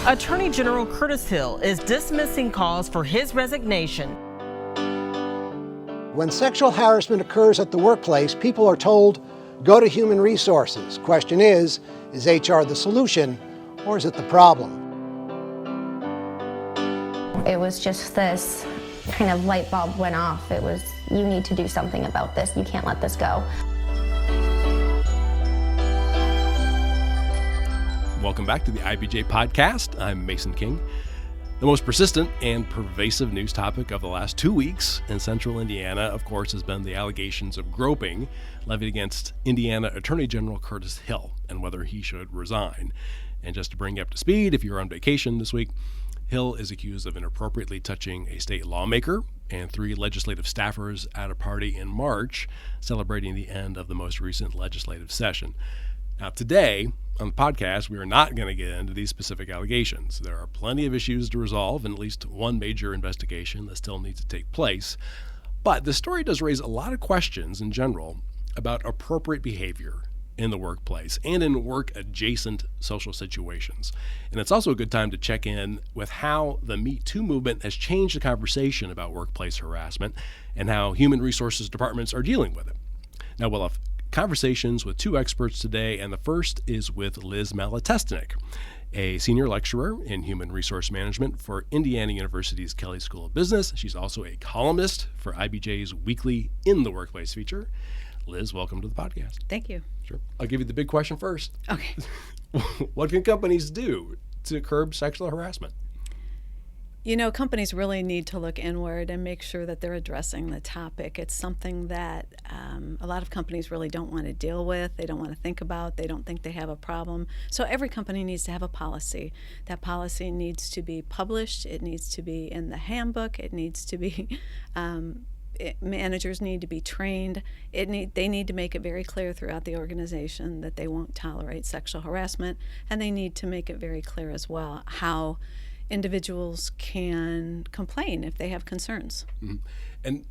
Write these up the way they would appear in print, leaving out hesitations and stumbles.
Attorney General Curtis Hill is dismissing calls for his resignation. When sexual harassment occurs at the workplace, people are told, go to human resources. Question is HR the solution or is it the problem? It was just this kind of light bulb went off. It was, you need to do something about this. You can't let this go. Welcome back to the IBJ Podcast. I'm Mason King. The most persistent and pervasive news topic of the last 2 weeks in central Indiana, of course, has been the allegations of groping levied against Indiana Attorney General Curtis Hill and whether he should resign. And just to bring you up to speed, if you're on vacation this week, Hill is accused of inappropriately touching a state lawmaker and 3 legislative staffers at a party in March, celebrating the end of the most recent legislative session. Now, today on the podcast, we are not going to get into these specific allegations. There are plenty of issues to resolve and at least one major investigation that still needs to take place. But the story does raise a lot of questions in general about appropriate behavior in the workplace and in work-adjacent social situations. And it's also a good time to check in with how the Me Too movement has changed the conversation about workplace harassment and how human resources departments are dealing with it. Now, we'll have conversations with 2 experts today, and the first is with Liz Malatestinic, a senior lecturer in human resource management for Indiana University's Kelley School of Business. She's also a columnist for IBJ's weekly In the Workplace feature. Liz, welcome to the podcast. Thank you. Sure. I'll give you the big question first. Okay. What can companies do to curb sexual harassment? You know, companies really need to look inward and make sure that they're addressing the topic. It's something that a lot of companies really don't want to deal with. They don't want to think about. They don't think they have a problem. So every company needs to have a policy. That policy needs to be published. It needs to be in the handbook. It needs to be managers need to be trained. They need to make it very clear throughout the organization that they won't tolerate sexual harassment, and they need to make it very clear as well how individuals can complain if they have concerns. Mm-hmm. And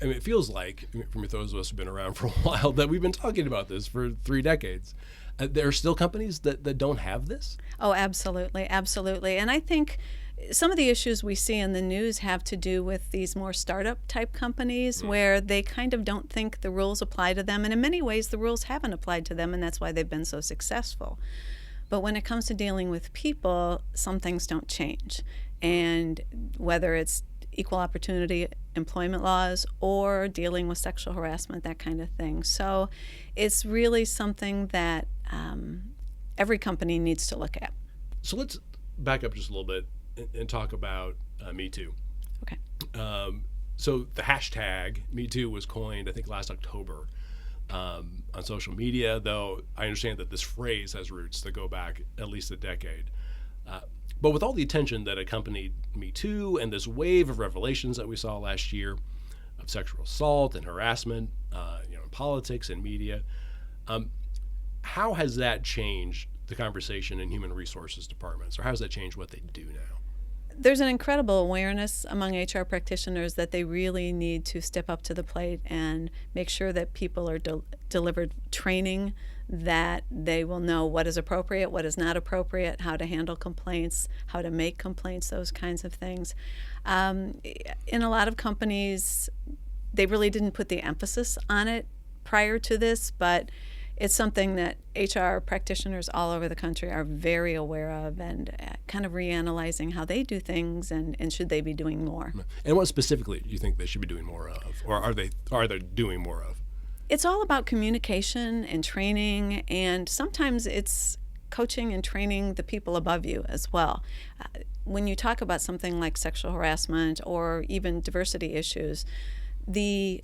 I mean, it feels like, from those of us who've been around for a while, that we've been talking about this for 3 decades. There are still companies that don't have this? Oh, absolutely, absolutely. And I think some of the issues we see in the news have to do with these more startup type companies where they kind of don't think the rules apply to them. And in many ways, the rules haven't applied to them, and that's why they've been so successful. But when it comes to dealing with people, some things don't change. And whether it's equal opportunity employment laws or dealing with sexual harassment, that kind of thing. So it's really something that every company needs to look at. So let's back up just a little bit and talk about Me Too. Okay. So the hashtag Me Too was coined, I think, last October. On social media, though I understand that this phrase has roots that go back at least a decade. But with all the attention that accompanied Me Too and this wave of revelations that we saw last year of sexual assault and harassment, in politics and media, how has that changed the conversation in human resources departments, or how has that changed what they do now? There's an incredible awareness among HR practitioners that they really need to step up to the plate and make sure that people are delivered training, that they will know what is appropriate, what is not appropriate, how to handle complaints, how to make complaints, those kinds of things. In a lot of companies, they really didn't put the emphasis on it prior to this, but it's something that HR practitioners all over the country are very aware of and kind of reanalyzing how they do things and should they be doing more. And what specifically do you think they should be doing more of, or are they doing more of? It's all about communication and training, and sometimes it's coaching and training the people above you as well. When you talk about something like sexual harassment or even diversity issues, the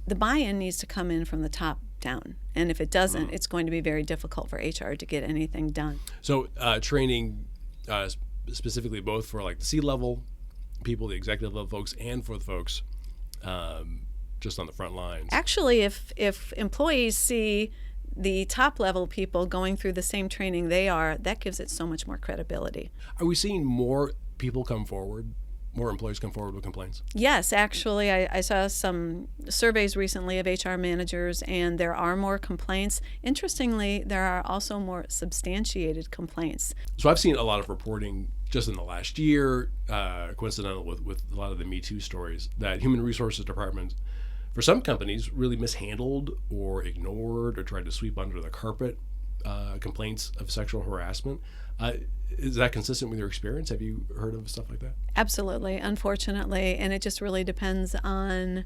buy-in needs to come in from the top down. And if it doesn't, it's going to be very difficult for HR to get anything done. So training specifically both for like the C-level people, the executive level folks, and for the folks just on the front lines. Actually, if employees see the top level people going through the same training they are, that gives it so much more credibility. Are we seeing more people come forward more employees come forward with complaints? Yes, actually, I saw some surveys recently of HR managers, and there are more complaints. Interestingly, there are also more substantiated complaints. So I've seen a lot of reporting just in the last year, coincidental with a lot of the Me Too stories, that human resources departments, for some companies, really mishandled or ignored or tried to sweep under the carpet complaints of sexual harassment. Is that consistent with your experience? Have you heard of stuff like that? Absolutely, unfortunately, and it just really depends on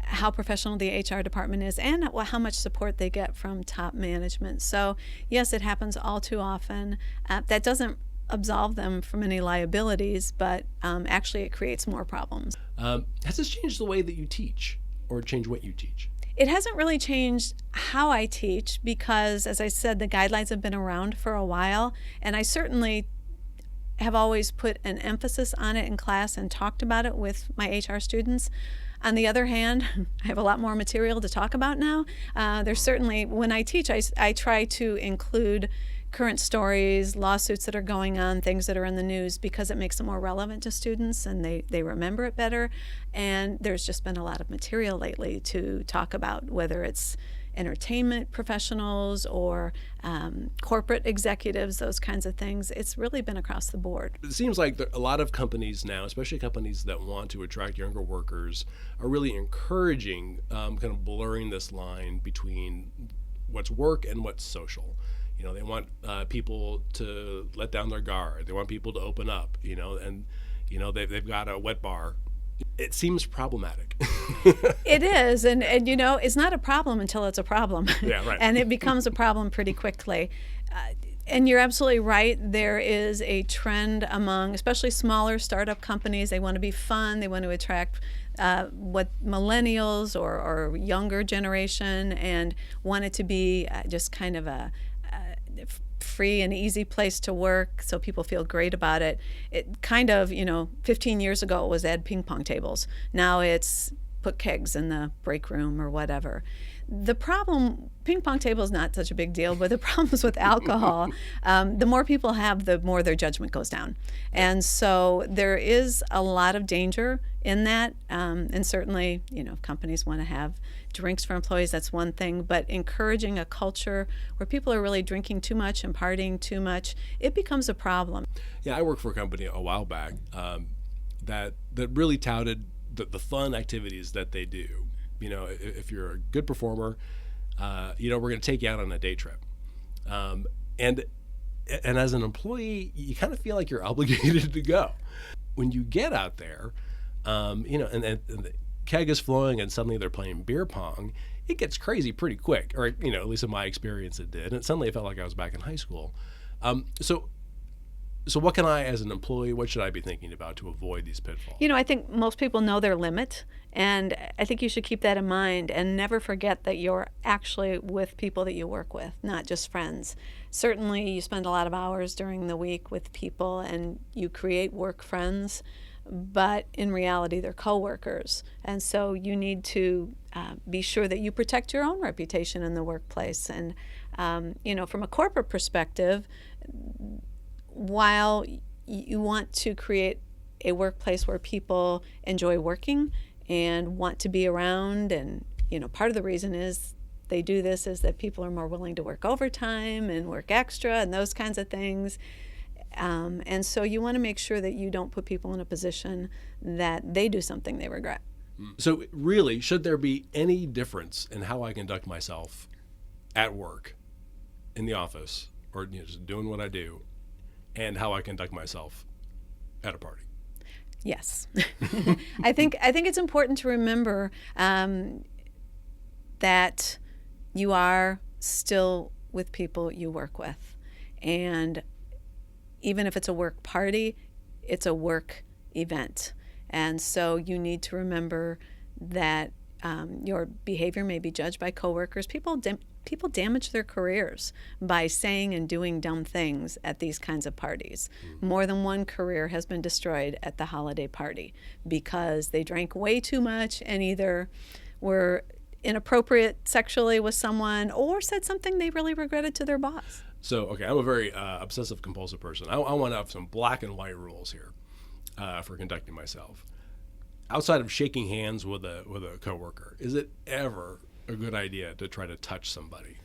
how professional the HR department is and how much support they get from top management. So yes, it happens all too often. That doesn't absolve them from any liabilities, but actually it creates more problems. Has this changed the way that you teach or changed what you teach? It hasn't really changed how I teach because, as I said, the guidelines have been around for a while, and I certainly have always put an emphasis on it in class and talked about it with my HR students. On the other hand, I have a lot more material to talk about now. There's certainly, when I teach, I try to include current stories, lawsuits that are going on, things that are in the news, because it makes it more relevant to students and they remember it better. And there's just been a lot of material lately to talk about, whether it's entertainment professionals or corporate executives, those kinds of things. It's really been across the board. It seems like a lot of companies now, especially companies that want to attract younger workers, are really encouraging kind of blurring this line between what's work and what's social. You know, they want people to let down their guard. They want people to open up, and, they've got a wet bar. It seems problematic. It is. And, it's not a problem until it's a problem. Yeah, right. And it becomes a problem pretty quickly. And you're absolutely right. There is a trend among, especially smaller startup companies. They want to be fun. They want to attract what millennials or younger generation, and want it to be just kind of a free and easy place to work so people feel great about it. It kind of, 15 years ago it was add ping pong tables. Now it's put kegs in the break room or whatever. The problem, ping pong table is not such a big deal, but the problem is with alcohol. The more people have, the more their judgment goes down. And so there is a lot of danger in that. And certainly, if companies want to have drinks for employees, that's one thing. But encouraging a culture where people are really drinking too much and partying too much, it becomes a problem. Yeah, I worked for a company a while back that really touted the fun activities that they do. If you're a good performer, we're going to take you out on a day trip. And as an employee, you kind of feel like you're obligated to go. When you get out there, and the keg is flowing and suddenly they're playing beer pong, it gets crazy pretty quick. Or, at least in my experience it did. And suddenly it felt like I was back in high school. So what can I, as an employee, what should I be thinking about to avoid these pitfalls? I think most people know their limit, and I think you should keep that in mind and never forget that you're actually with people that you work with, not just friends. Certainly you spend a lot of hours during the week with people and you create work friends, but in reality they're coworkers. And so you need to be sure that you protect your own reputation in the workplace. And, from a corporate perspective, while you want to create a workplace where people enjoy working and want to be around, and part of the reason is they do this is that people are more willing to work overtime and work extra and those kinds of things. And so you want to make sure that you don't put people in a position that they do something they regret. So really, should there be any difference in how I conduct myself at work, in the office, or just doing what I do, and how I conduct myself at a party? Yes. I think it's important to remember that you are still with people you work with. And even if it's a work party, it's a work event. And so you need to remember that your behavior may be judged by coworkers. People damage their careers by saying and doing dumb things at these kinds of parties. More than one career has been destroyed at the holiday party because they drank way too much and either were inappropriate sexually with someone or said something they really regretted to their boss. So, okay, I'm a very obsessive compulsive person. I want to have some black and white rules here. for conducting myself. Outside of shaking hands with a coworker, is it ever a good idea to try to touch somebody?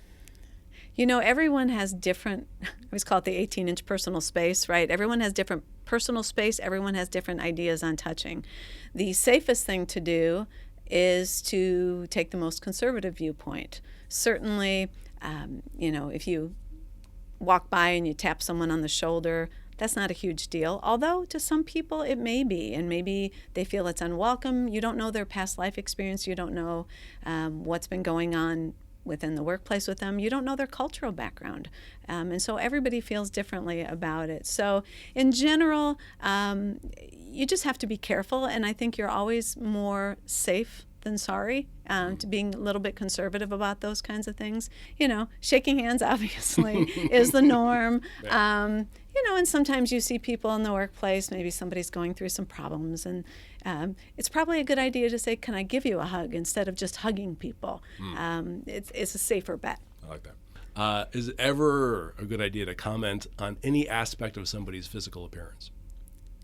You know, everyone has different, I always call it the 18-inch personal space, right? Everyone has different personal space. Everyone has different ideas on touching. The safest thing to do is to take the most conservative viewpoint. Certainly, if you walk by and you tap someone on the shoulder, that's not a huge deal. Although to some people it may be, and maybe they feel it's unwelcome. You don't know their past life experience. You don't know what's been going on within the workplace with them. You don't know their cultural background. And so everybody feels differently about it. So in general, you just have to be careful. And I think you're always more safe than sorry, to being a little bit conservative about those kinds of things. Shaking hands obviously is the norm. And sometimes you see people in the workplace, maybe somebody's going through some problems, and it's probably a good idea to say, can I give you a hug, instead of just hugging people. It's a safer bet. I like that. Is it ever a good idea to comment on any aspect of somebody's physical appearance?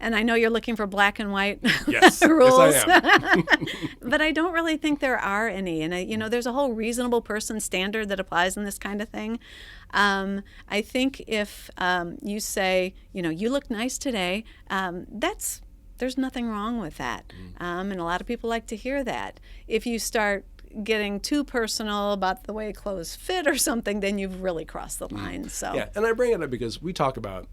And I know you're looking for black and white yes. rules. Yes, I am. But I don't really think there are any. And, there's a whole reasonable person standard that applies in this kind of thing. I think if you say, you look nice today, there's nothing wrong with that. And a lot of people like to hear that. If you start getting too personal about the way clothes fit or something, then you've really crossed the line. So yeah, and I bring it up because we talk about,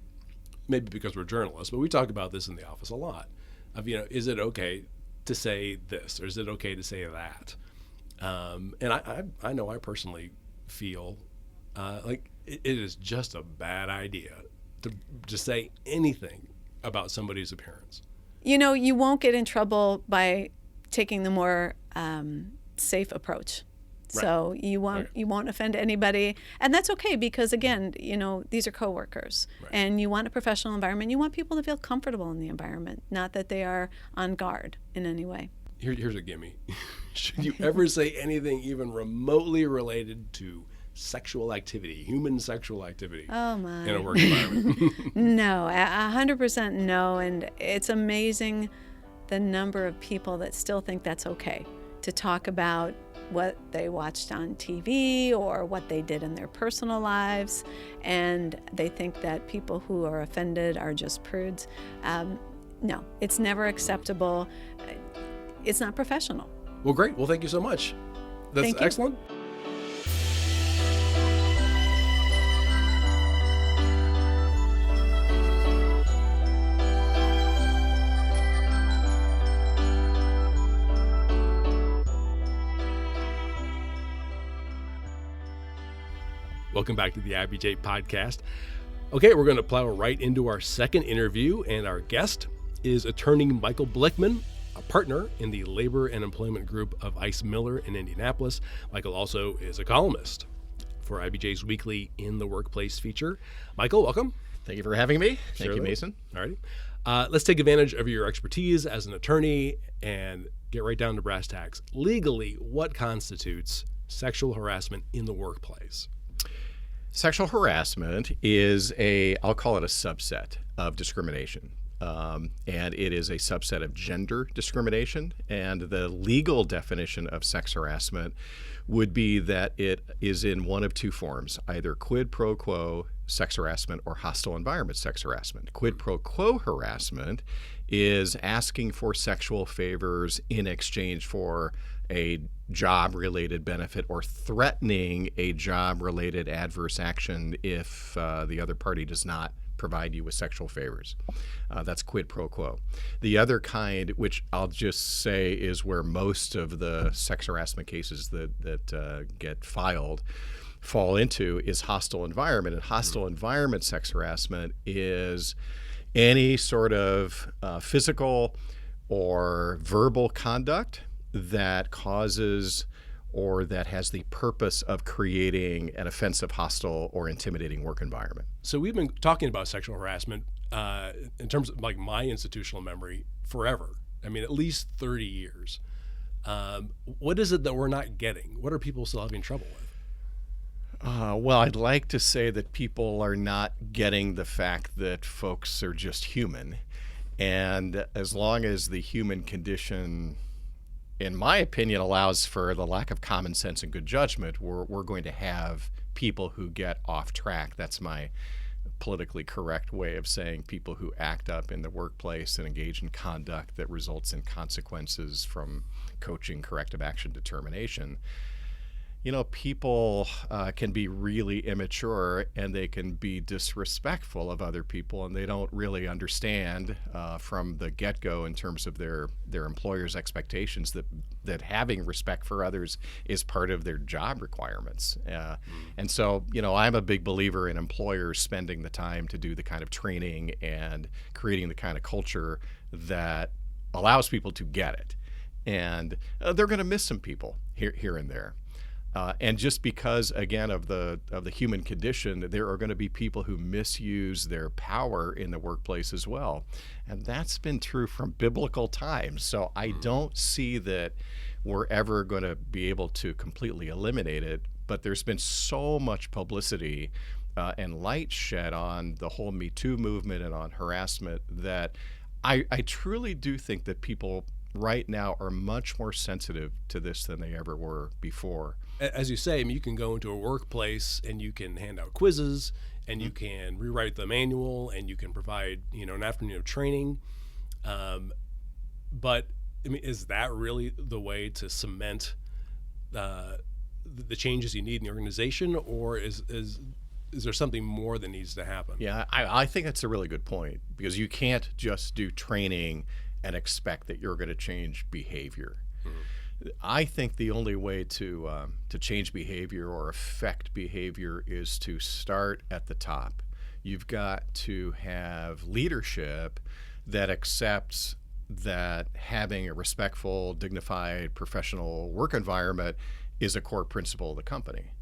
maybe because we're journalists, but we talk about this in the office a lot. Of, is it okay to say this, or is it okay to say that? And I know I personally feel like it is just a bad idea to say anything about somebody's appearance. You won't get in trouble by taking the more safe approach. Right. So you won't offend anybody, and that's okay, because again, these are coworkers, right. And you want a professional environment. You want people to feel comfortable in the environment, not that they are on guard in any way. Here's a gimme. Should you ever say anything even remotely related to sexual activity, human sexual activity, oh my, in a work environment? No, 100% no, and it's amazing the number of people that still think that's okay to talk about what they watched on TV or what they did in their personal lives, and they think that people who are offended are just prudes. No, it's never acceptable. It's not professional. Well, great. Well, thank you so much. That's excellent. Welcome back to the IBJ Podcast. Okay, we're going to plow right into our second interview, and our guest is attorney Michael Blickman, a partner in the Labor and Employment Group of Ice Miller in Indianapolis. Michael also is a columnist for IBJ's weekly In the Workplace feature. Michael, welcome. Thank you for having me. Thank you, Mason. All righty. Let's take advantage of your expertise as an attorney and get right down to brass tacks. Legally, what constitutes sexual harassment in the workplace? Sexual harassment is I'll call it a subset of discrimination. And it is a subset of gender discrimination. And the legal definition of sex harassment would be that it is in one of two forms, either quid pro quo sex harassment or hostile environment sex harassment. Quid pro quo harassment is asking for sexual favors in exchange for a job-related benefit or threatening a job-related adverse action if the other party does not provide you with sexual favors. That's quid pro quo. The other kind, which I'll just say is where most of the sex harassment cases that get filed fall into, is hostile environment. And hostile environment sex harassment is any sort of physical or verbal conduct that causes or that has the purpose of creating an offensive, hostile, or intimidating work environment. So we've been talking about sexual harassment in terms of like my institutional memory forever. I mean, at least 30 years. What is it that we're not getting? What are people still having trouble with? Well, I'd like to say that people are not getting the fact that folks are just human And as long as the human condition, in my opinion, allows for the lack of common sense and good judgment, we're going to have people who get off track. That's my politically correct way of saying people who act up in the workplace and engage in conduct that results in consequences from coaching, corrective action, determination. You know, people can be really immature and they can be disrespectful of other people, and they don't really understand from the get-go in terms of their employer's expectations that having respect for others is part of their job requirements. And so, you know, I'm a big believer in employers spending the time to do the kind of training and creating the kind of culture that allows people to get it. And they're going to miss some people here and there. And just because, again, of the human condition, there are going to be people who misuse their power in the workplace as well. And that's been true from biblical times. So I don't see that we're ever going to be able to completely eliminate it. But there's been so much publicity and light shed on the whole Me Too movement and on harassment that I truly do think that people right now are much more sensitive to this than they ever were before. As you say, I mean, you can go into a workplace and you can hand out quizzes and you can rewrite the manual and you can provide, you know, an afternoon of training. But I mean, is that really the way to cement the changes you need in the organization, or is there something more that needs to happen? Yeah, I think that's a really good point, because you can't just do training and expect that you're going to change behavior. I think the only way to change behavior or affect behavior is to start at the top. You've got to have leadership that accepts that having a respectful, dignified, professional work environment is a core principle of the company.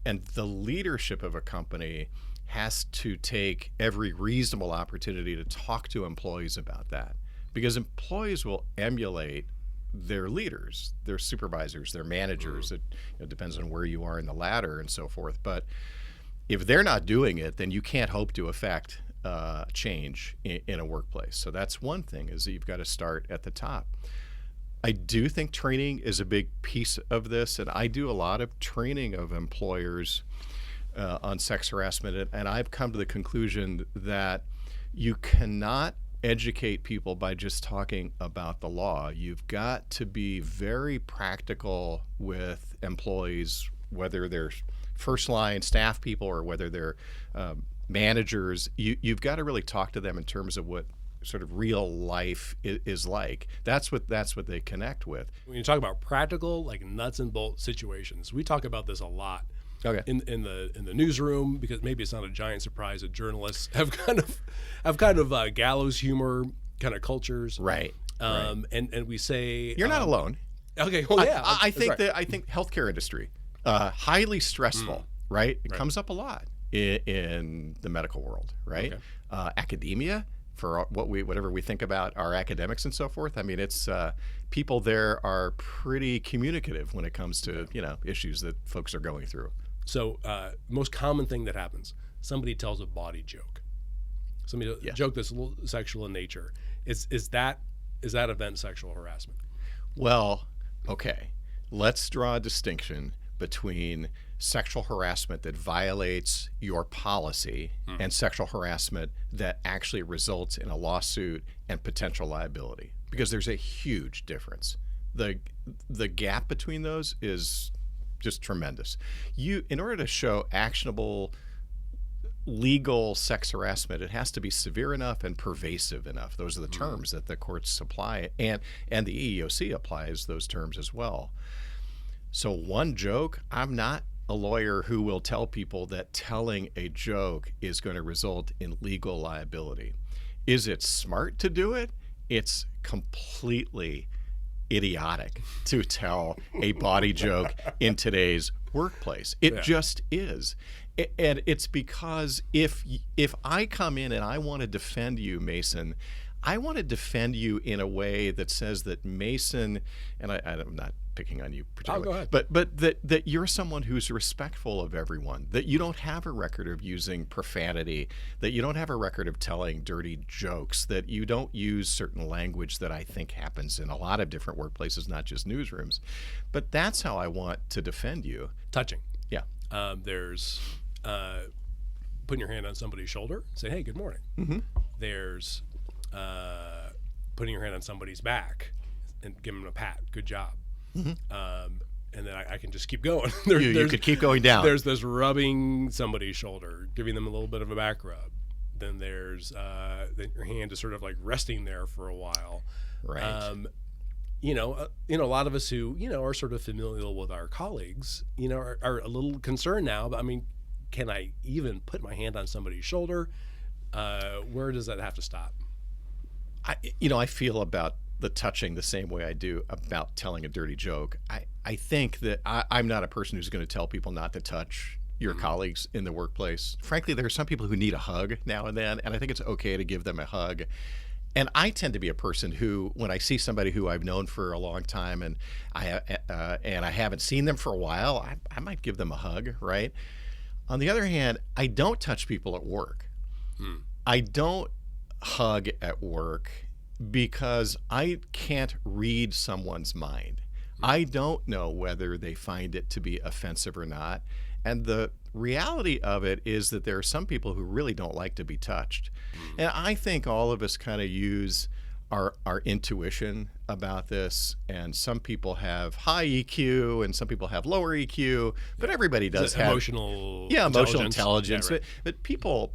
And the leadership of a company has to take every reasonable opportunity to talk to employees about that, because employees will emulate their leaders, their supervisors, their managers. It depends on where you are in the ladder and so forth. But if they're not doing it, then you can't hope to affect change in a workplace. So that's one thing, is that you've got to start at the top. I do think training is a big piece of this, and I do a lot of training of employers on sex harassment, and I've come to the conclusion that you cannot educate people by just talking about the law. You've got to be very practical with employees, whether they're first line staff people or whether they're managers. You've got to really talk to them in terms of what sort of real life is like. That's what they connect with. When you talk about practical, like nuts and bolts situations, we talk about this a lot. Okay. In the newsroom, because maybe it's not a giant surprise that journalists have kind of gallows humor kind of cultures, right? And we say you're not alone. Okay, well, yeah, I think healthcare industry highly stressful, right? It comes up a lot in the medical world, right? Okay. Academia, for whatever we think about our academics and so forth. I mean, it's people there are pretty communicative when it comes to issues that folks are going through. So most common thing that happens, somebody tells a body joke, a joke that's a little sexual in nature. Is that event sexual harassment? Well, okay, let's draw a distinction between sexual harassment that violates your policy and sexual harassment that actually results in a lawsuit and potential liability, because there's a huge difference. The gap between those is just tremendous. In order to show actionable legal sex harassment, it has to be severe enough and pervasive enough. Those are the terms that the courts apply, and the EEOC applies those terms as well. So one joke, I'm not a lawyer who will tell people that telling a joke is going to result in legal liability. Is it smart to do it? It's completely idiotic to tell a body joke in today's workplace. It just is. And it's because if I come in and I want to defend you, Mason, I want to defend you in a way that says that Mason, and I'm not picking on you particularly, go ahead. but that you're someone who's respectful of everyone, that you don't have a record of using profanity, that you don't have a record of telling dirty jokes, that you don't use certain language that I think happens in a lot of different workplaces, not just newsrooms. But that's how I want to defend you. Touching. Yeah. There's putting your hand on somebody's shoulder, say, hey, good morning. Mm-hmm. There's putting your hand on somebody's back and giving them a pat. Good job. Mm-hmm. And then I can just keep going. You could keep going down. There's this rubbing somebody's shoulder, giving them a little bit of a back rub. Then there's then your hand is sort of like resting there for a while. Right. A lot of us who are sort of familial with our colleagues, are a little concerned now. But I mean, can I even put my hand on somebody's shoulder? Where does that have to stop? I feel about the touching the same way I do about telling a dirty joke. I think that I'm not a person who's going to tell people not to touch your colleagues in the workplace. Frankly, there are some people who need a hug now and then, and I think it's okay to give them a hug. And I tend to be a person who, when I see somebody who I've known for a long time and I haven't seen them for a while, I might give them a hug, right? On the other hand, I don't touch people at work. I don't hug at work because I can't read someone's mind. I don't know whether they find it to be offensive or not. And the reality of it is that there are some people who really don't like to be touched. And I think all of us kind of use our intuition about this. And some people have high EQ and some people have lower EQ, but everybody does have emotional intelligence. Yeah, right. But people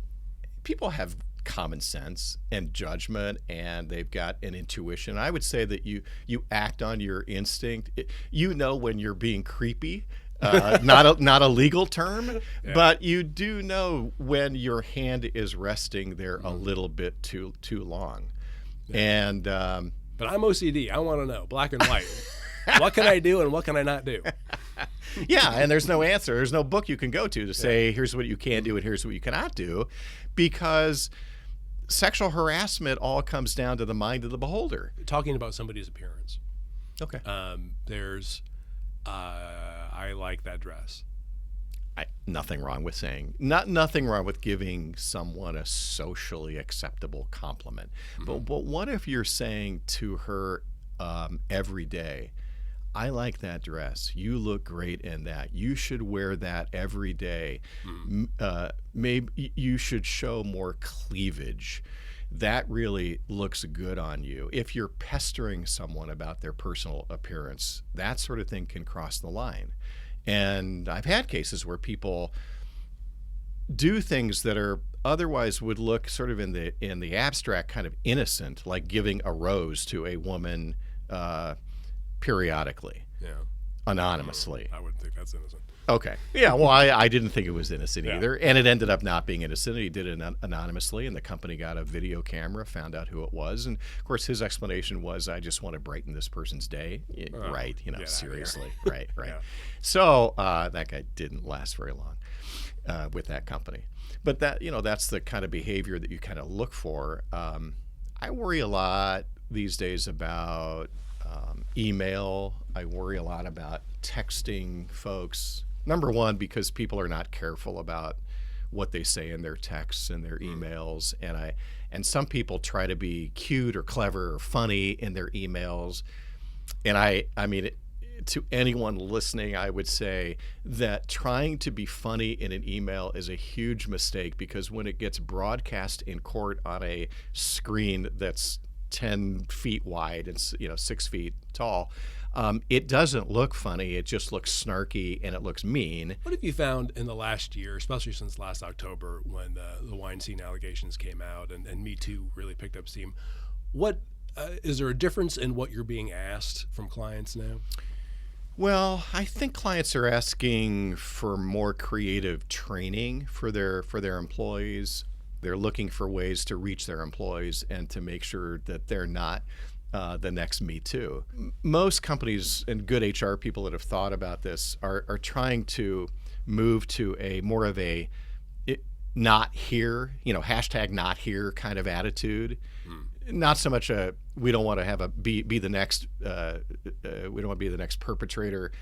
have common sense and judgment, and they've got an intuition. I would say that you act on your instinct. When you're being creepy, not a legal term, but you do know when your hand is resting there a little bit too long. Yeah. And but I'm OCD. I want to know black and white. What can I do and what can I not do? Yeah, and there's no answer. There's no book you can go to say here's what you can do and here's what you cannot do, because sexual harassment all comes down to the mind of the beholder. Talking about somebody's appearance. Okay. There's I like that dress. Nothing wrong with saying, nothing wrong with giving someone a socially acceptable compliment. But what if you're saying to her every day, I like that dress. You look great in that. You should wear that every day. Maybe you should show more cleavage. That really looks good on you. If you're pestering someone about their personal appearance, that sort of thing can cross the line. And I've had cases where people do things that are otherwise would look sort of in the abstract kind of innocent, like giving a rose to a woman periodically, anonymously. I wouldn't think that's innocent. Okay. Yeah, well, I didn't think it was innocent either. And it ended up not being innocent. He did it anonymously, and the company got a video camera, found out who it was. And, of course, his explanation was, I just want to brighten this person's day. Right, seriously. Right. Yeah. So that guy didn't last very long with that company. But that's the kind of behavior that you kind of look for. I worry a lot these days about email. I worry a lot about texting folks. Number one, because people are not careful about what they say in their texts and their emails, and some people try to be cute or clever or funny in their emails. And I mean, to anyone listening, I would say that trying to be funny in an email is a huge mistake, because when it gets broadcast in court on a screen that's 10 feet wide and 6 feet tall, it doesn't look funny. It just looks snarky and it looks mean. What have you found in the last year, especially since last October when the Weinstein allegations came out and Me Too really picked up steam? What is there a difference in what you're being asked from clients now? Well, I think clients are asking for more creative training for their employees. They're looking for ways to reach their employees and to make sure that they're not the next Me Too. Most companies and good HR people that have thought about this are trying to move to a more of not here, hashtag not here kind of attitude. not so much we don't want to be the next we don't want to be the next perpetrator.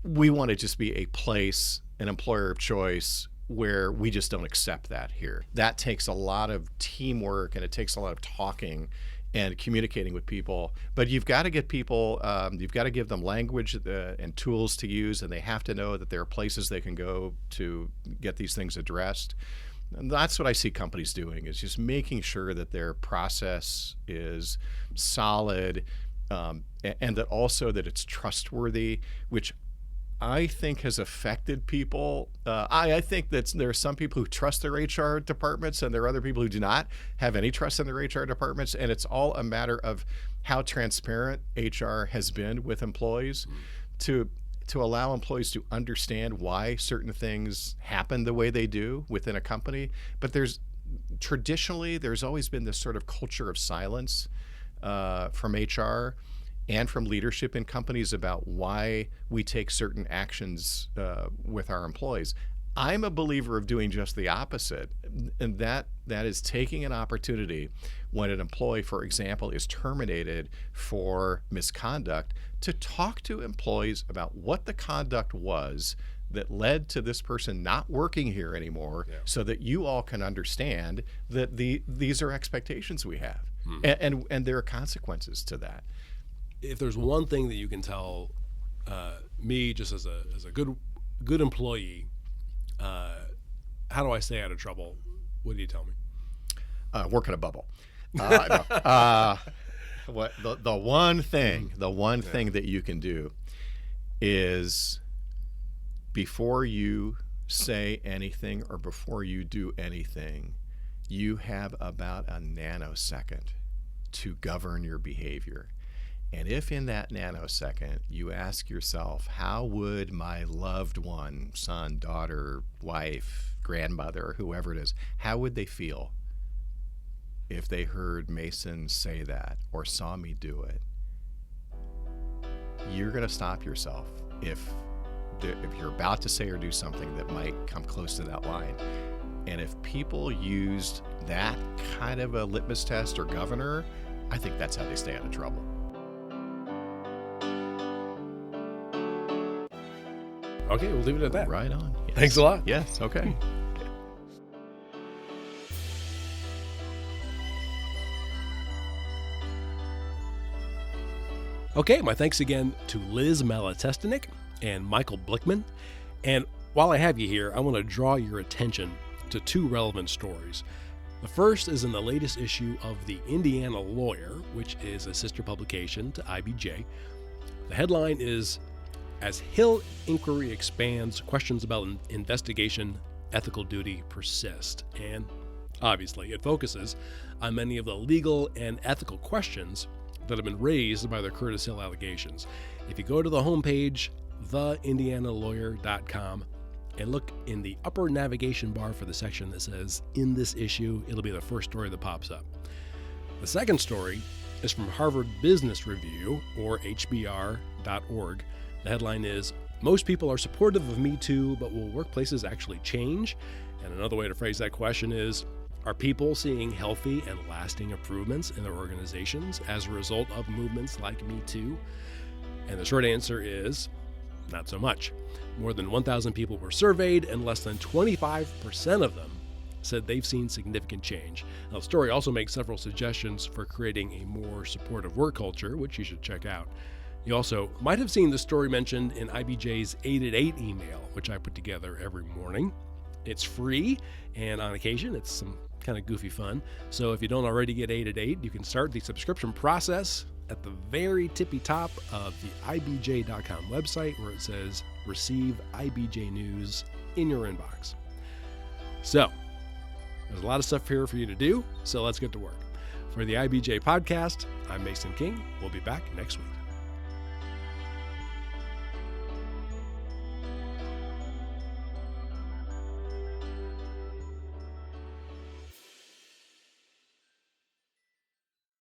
We want to just be a place, an employer of choice, where we just don't accept that here. That takes a lot of teamwork, and it takes a lot of talking and communicating with people. But you've got to get people, you've got to give them language and tools to use, and they have to know that there are places they can go to get these things addressed. And that's what I see companies doing, is just making sure that their process is solid, and that also that it's trustworthy, which I think has affected people. I think that there are some people who trust their HR departments, and there are other people who do not have any trust in their HR departments. And it's all a matter of how transparent HR has been with employees to allow employees to understand why certain things happen the way they do within a company. But there's always been this sort of culture of silence from HR and from leadership in companies about why we take certain actions with our employees. I'm a believer of doing just the opposite, and that is taking an opportunity when an employee, for example, is terminated for misconduct, to talk to employees about what the conduct was that led to this person not working here anymore, so that you all can understand that these are expectations we have, and there are consequences to that. If there's one thing that you can tell me, just as a good employee, how do I stay out of trouble? What do you tell me? Work in a bubble. What the one thing that you can do is, before you say anything or before you do anything, you have about a nanosecond to govern your behavior. And if in that nanosecond you ask yourself, how would my loved one, son, daughter, wife, grandmother, whoever it is, how would they feel if they heard Mason say that or saw me do it? You're going to stop yourself if you're about to say or do something that might come close to that line. And if people used that kind of a litmus test or governor, I think that's how they stay out of trouble. Okay, we'll leave it at that. Right on. Yes. Thanks a lot. Yes, okay. Okay, my thanks again to Liz Malatestinic and Michael Blickman. And while I have you here, I want to draw your attention to two relevant stories. The first is in the latest issue of the Indiana Lawyer, which is a sister publication to IBJ. The headline is, "As Hill Inquiry Expands, Questions about Investigation Ethical Duty Persist." And obviously, it focuses on many of the legal and ethical questions that have been raised by the Curtis Hill allegations. If you go to the homepage, theindianalawyer.com, and look in the upper navigation bar for the section that says "In this issue," it'll be the first story that pops up. The second story is from Harvard Business Review, or HBR.org. The headline is, "Most people are supportive of Me Too, but will workplaces actually change?" And another way to phrase that question is, are people seeing healthy and lasting improvements in their organizations as a result of movements like Me Too? And the short answer is, not so much. More than 1,000 people were surveyed, and less than 25% of them said they've seen significant change. Now, the story also makes several suggestions for creating a more supportive work culture, which you should check out. You also might have seen the story mentioned in IBJ's 8 at 8 email, which I put together every morning. It's free, and on occasion, it's some kind of goofy fun. So if you don't already get 8 at 8, you can start the subscription process at the very tippy top of the IBJ.com website, where it says "Receive IBJ News" in your inbox. So there's a lot of stuff here for you to do, so let's get to work. For the IBJ Podcast, I'm Mason King. We'll be back next week.